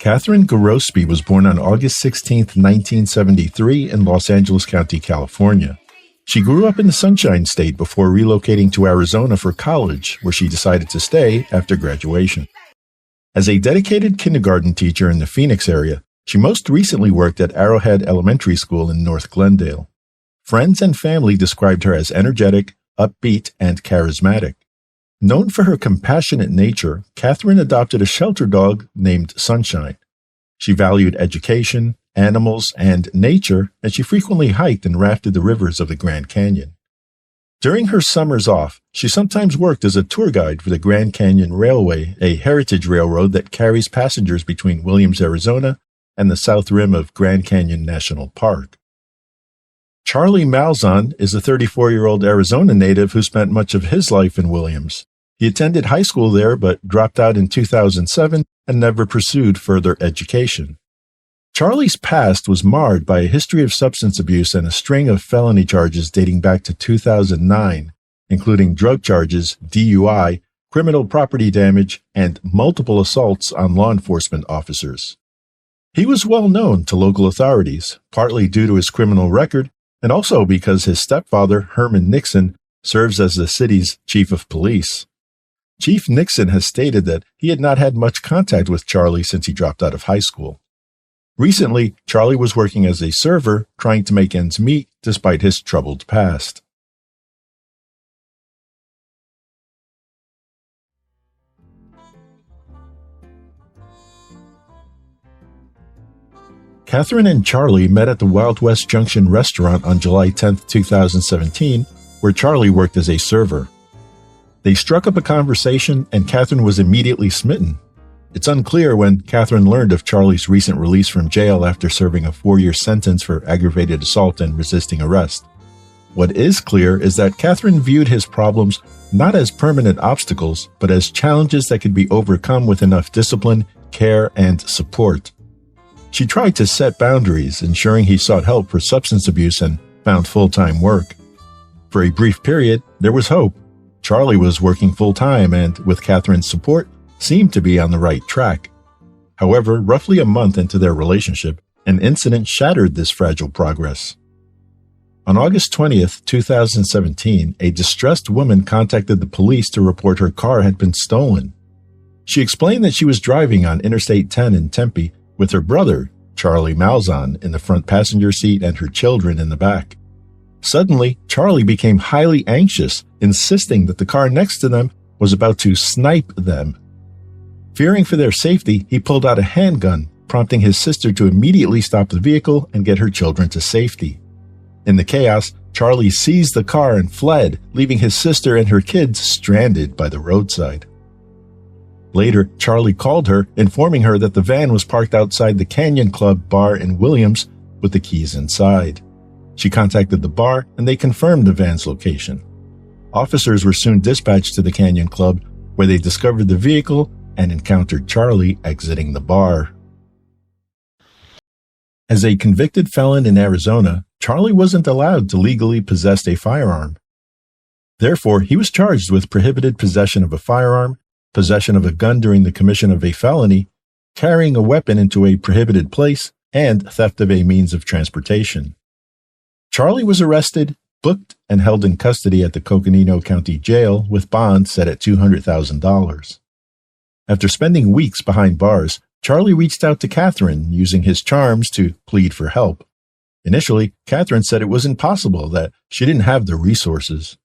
Catherine Gorospe was born on August 16, 1973 in Los Angeles County, California. She grew up in the Sunshine State before relocating to Arizona for college, where she decided to stay after graduation. As a dedicated kindergarten teacher in the Phoenix area, she most recently worked at Arrowhead Elementary School in North Glendale. Friends and family described her as energetic, upbeat, and charismatic. Known for her compassionate nature, Catherine adopted a shelter dog named Sunshine. She valued education, animals, and nature, and she frequently hiked and rafted the rivers of the Grand Canyon. During her summers off, she sometimes worked as a tour guide for the Grand Canyon Railway, a heritage railroad that carries passengers between Williams, Arizona, and the south rim of Grand Canyon National Park. Charlie Malzahn is a 34-year-old Arizona native who spent much of his life in Williams. He attended high school there but dropped out in 2007 and never pursued further education. Charlie's past was marred by a history of substance abuse and a string of felony charges dating back to 2009, including drug charges, DUI, criminal property damage, and multiple assaults on law enforcement officers. He was well known to local authorities, partly due to his criminal record and also because his stepfather, Herman Nixon, serves as the city's chief of police. Chief Nixon has stated that he had not had much contact with Charlie since he dropped out of high school. Recently, Charlie was working as a server, trying to make ends meet despite his troubled past. Catherine and Charlie met at the Wild West Junction restaurant on July 10, 2017, where Charlie worked as a server. They struck up a conversation, and Catherine was immediately smitten. It's unclear when Catherine learned of Charlie's recent release from jail after serving a 4-year sentence for aggravated assault and resisting arrest. What is clear is that Catherine viewed his problems not as permanent obstacles, but as challenges that could be overcome with enough discipline, care, and support. She tried to set boundaries, ensuring he sought help for substance abuse and found full-time work. For a brief period, there was hope. Charlie was working full-time and, with Catherine's support, seemed to be on the right track. However, roughly a month into their relationship, an incident shattered this fragile progress. On August 20th, 2017, a distressed woman contacted the police to report her car had been stolen. She explained that she was driving on Interstate 10 in Tempe with her brother, Charlie Malzahn, in the front passenger seat and her children in the back. Suddenly, Charlie became highly anxious, insisting that the car next to them was about to snipe them. Fearing for their safety, he pulled out a handgun, prompting his sister to immediately stop the vehicle and get her children to safety. In the chaos, Charlie seized the car and fled, leaving his sister and her kids stranded by the roadside. Later, Charlie called her, informing her that the van was parked outside the Canyon Club bar in Williams with the keys inside. She contacted the bar, and they confirmed the van's location. Officers were soon dispatched to the Canyon Club, where they discovered the vehicle and encountered Charlie exiting the bar. As a convicted felon in Arizona, Charlie wasn't allowed to legally possess a firearm. Therefore, he was charged with prohibited possession of a firearm, possession of a gun during the commission of a felony, carrying a weapon into a prohibited place, and theft of a means of transportation. Charlie was arrested, booked, and held in custody at the Coconino County Jail with bond set at $200,000. After spending weeks behind bars, Charlie reached out to Catherine using his charms to plead for help. Initially, Catherine said it was impossible, that she didn't have the resources.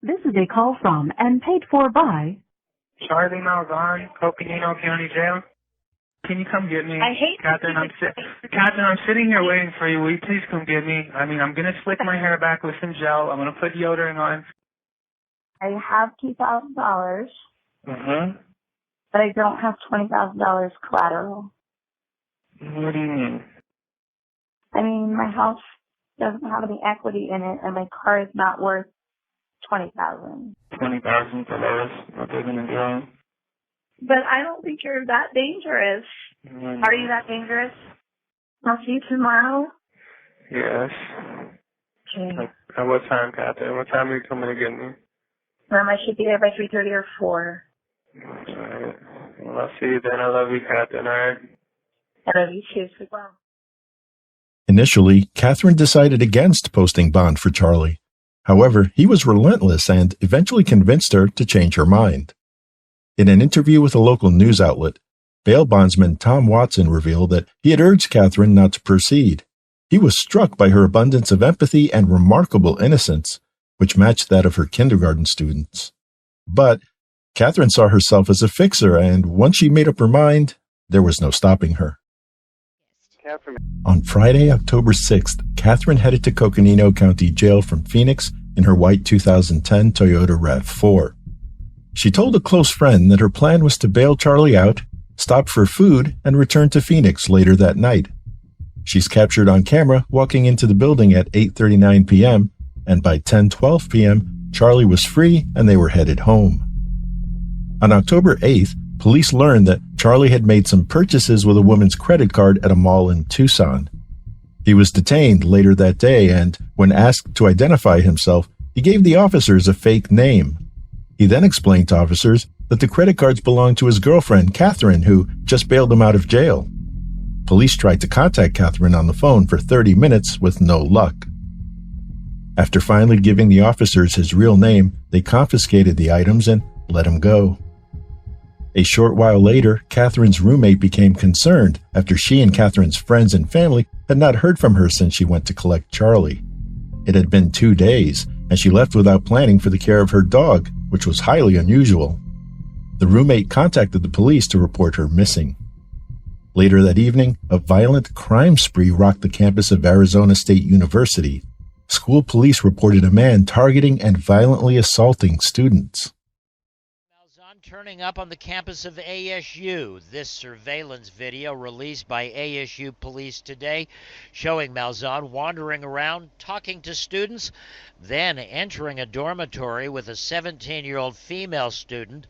This is a call from and paid for by Charlie Malzahn, Coconino County Jail. Can you come get me? I hate Catherine, Catherine, I'm sitting here waiting for you. Will you please come get me? I'm going to slick my hair back with some gel. I'm going to put deodorant on. I have $2,000, but I don't have $20,000 collateral. What do you mean? I mean, my house doesn't have any equity in it, and my car is not worth $20,000. $20,000 for less. What they're going to do? But I don't think you're that dangerous. Are you that dangerous? I'll see you tomorrow. Yes. Okay. At what time, Catherine? What time are you coming to get me? I should be there by 3:30 or 4. All right. Well, I'll see you then. I love you, Catherine, all right? I love you too, as well. Initially, Catherine decided against posting bond for Charlie. However, he was relentless and eventually convinced her to change her mind. In an interview with a local news outlet, bail bondsman Tom Watson revealed that he had urged Catherine not to proceed. He was struck by her abundance of empathy and remarkable innocence, which matched that of her kindergarten students. But Catherine saw herself as a fixer, and once she made up her mind, there was no stopping her. On Friday, October 6th, Catherine headed to Coconino County Jail from Phoenix in her white 2010 Toyota RAV4. She told a close friend that her plan was to bail Charlie out, stop for food, and return to Phoenix later that night. She's captured on camera walking into the building at 8:39 p.m., and by 10:12 p.m., Charlie was free and they were headed home. On October 8th, police learned that Charlie had made some purchases with a woman's credit card at a mall in Tucson. He was detained later that day, and when asked to identify himself, he gave the officers a fake name. He then explained to officers that the credit cards belonged to his girlfriend, Catherine, who just bailed him out of jail. Police tried to contact Catherine on the phone for 30 minutes with no luck. After finally giving the officers his real name, they confiscated the items and let him go. A short while later, Catherine's roommate became concerned after she and Catherine's friends and family had not heard from her since she went to collect Charlie. It had been 2 days, and she left without planning for the care of her dog, which was highly unusual. The roommate contacted the police to report her missing. Later that evening, a violent crime spree rocked the campus of Arizona State University. School police reported a man targeting and violently assaulting students. Turning up on the campus of ASU. This surveillance video released by ASU police today showing Malzahn wandering around, talking to students, then entering a dormitory with a 17-year-old female student,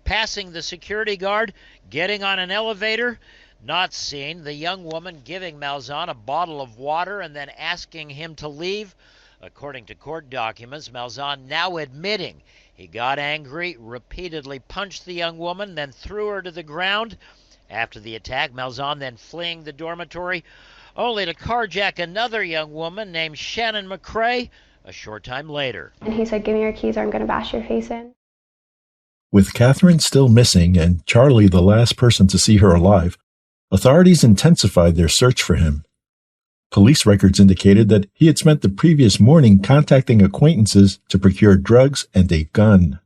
passing the security guard, getting on an elevator, not seen, the young woman giving Malzahn a bottle of water and then asking him to leave. According to court documents, Malzahn now admitting he got angry, repeatedly punched the young woman, then threw her to the ground. After the attack, Malzahn then fleeing the dormitory, only to carjack another young woman named Shannon McCrae a short time later. And he said, "Give me your keys or I'm going to bash your face in." With Catherine still missing and Charlie the last person to see her alive, authorities intensified their search for him. Police records indicated that he had spent the previous morning contacting acquaintances to procure drugs and a gun.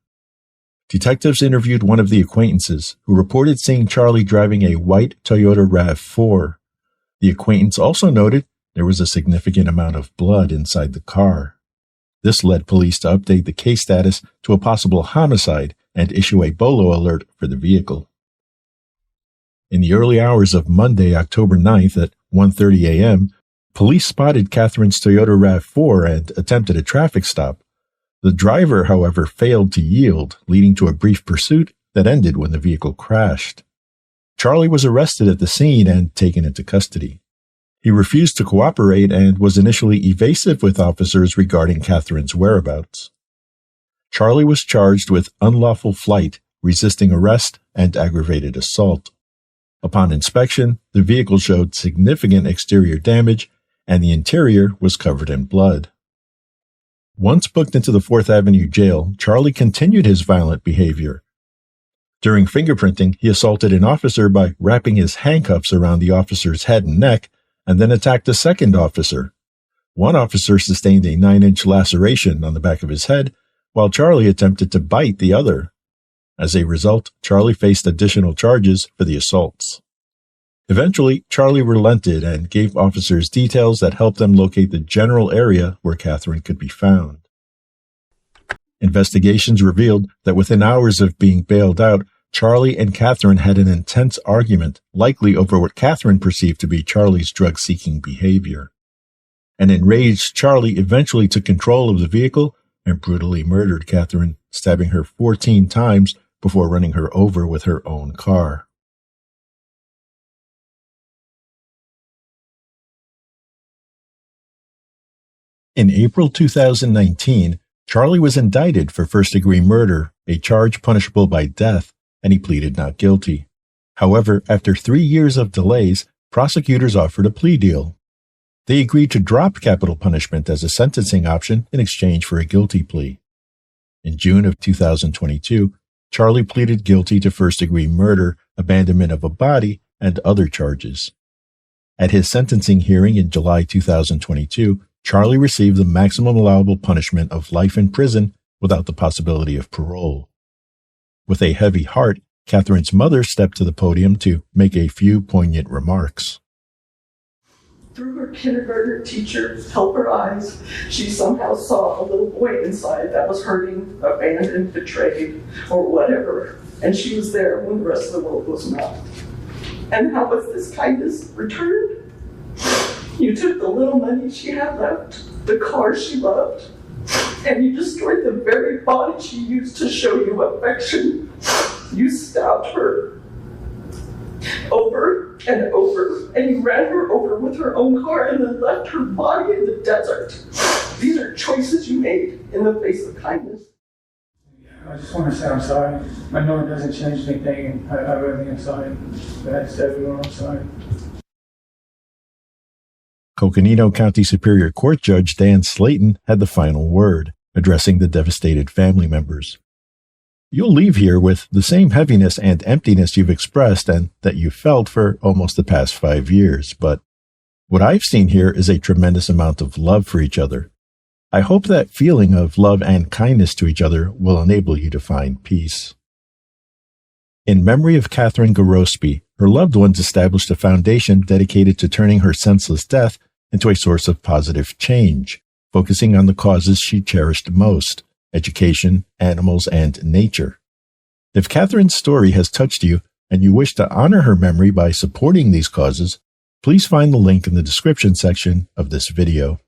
Detectives interviewed one of the acquaintances, who reported seeing Charlie driving a white Toyota RAV4. The acquaintance also noted there was a significant amount of blood inside the car. This led police to update the case status to a possible homicide and issue a BOLO alert for the vehicle. In the early hours of Monday, October 9th at 1:30 a.m., police spotted Catherine's Toyota RAV4 and attempted a traffic stop. The driver, however, failed to yield, leading to a brief pursuit that ended when the vehicle crashed. Charlie was arrested at the scene and taken into custody. He refused to cooperate and was initially evasive with officers regarding Catherine's whereabouts. Charlie was charged with unlawful flight, resisting arrest, and aggravated assault. Upon inspection, the vehicle showed significant exterior damage, and the interior was covered in blood. Once booked into the 4th Avenue jail, Charlie continued his violent behavior. During fingerprinting, he assaulted an officer by wrapping his handcuffs around the officer's head and neck, and then attacked a second officer. One officer sustained a 9-inch laceration on the back of his head, while Charlie attempted to bite the other. As a result, Charlie faced additional charges for the assaults. Eventually, Charlie relented and gave officers details that helped them locate the general area where Catherine could be found. Investigations revealed that within hours of being bailed out, Charlie and Catherine had an intense argument, likely over what Catherine perceived to be Charlie's drug-seeking behavior. An enraged Charlie eventually took control of the vehicle and brutally murdered Catherine, stabbing her 14 times before running her over with her own car. In April 2019, Charlie was indicted for first-degree murder, a charge punishable by death, and he pleaded not guilty. However, after 3 years of delays, prosecutors offered a plea deal. They agreed to drop capital punishment as a sentencing option in exchange for a guilty plea. In June of 2022, Charlie pleaded guilty to first-degree murder, abandonment of a body, and other charges. At his sentencing hearing in July 2022, Charlie received the maximum allowable punishment of life in prison without the possibility of parole. With a heavy heart, Catherine's mother stepped to the podium to make a few poignant remarks. Through her kindergarten teacher's helper eyes, she somehow saw a little boy inside that was hurting, abandoned, betrayed, or whatever, and she was there when the rest of the world was not. And how was this kindness returned? You took the little money she had left, the car she loved, and you destroyed the very body she used to show you affection. You stabbed her over and over, and you ran her over with her own car and then left her body in the desert. These are choices you made in the face of kindness. I just want to say I'm sorry. I know it doesn't change anything, and I really am sorry. That's everyone, I'm sorry. Coconino County Superior Court Judge Dan Slayton had the final word, addressing the devastated family members. You'll leave here with the same heaviness and emptiness you've expressed and that you've felt for almost the past 5 years, but what I've seen here is a tremendous amount of love for each other. I hope that feeling of love and kindness to each other will enable you to find peace. In memory of Catherine Gorospe, her loved ones established a foundation dedicated to turning her senseless death into a source of positive change, focusing on the causes she cherished most: education, animals, and nature. If Catherine's story has touched you and you wish to honor her memory by supporting these causes, please find the link in the description section of this video.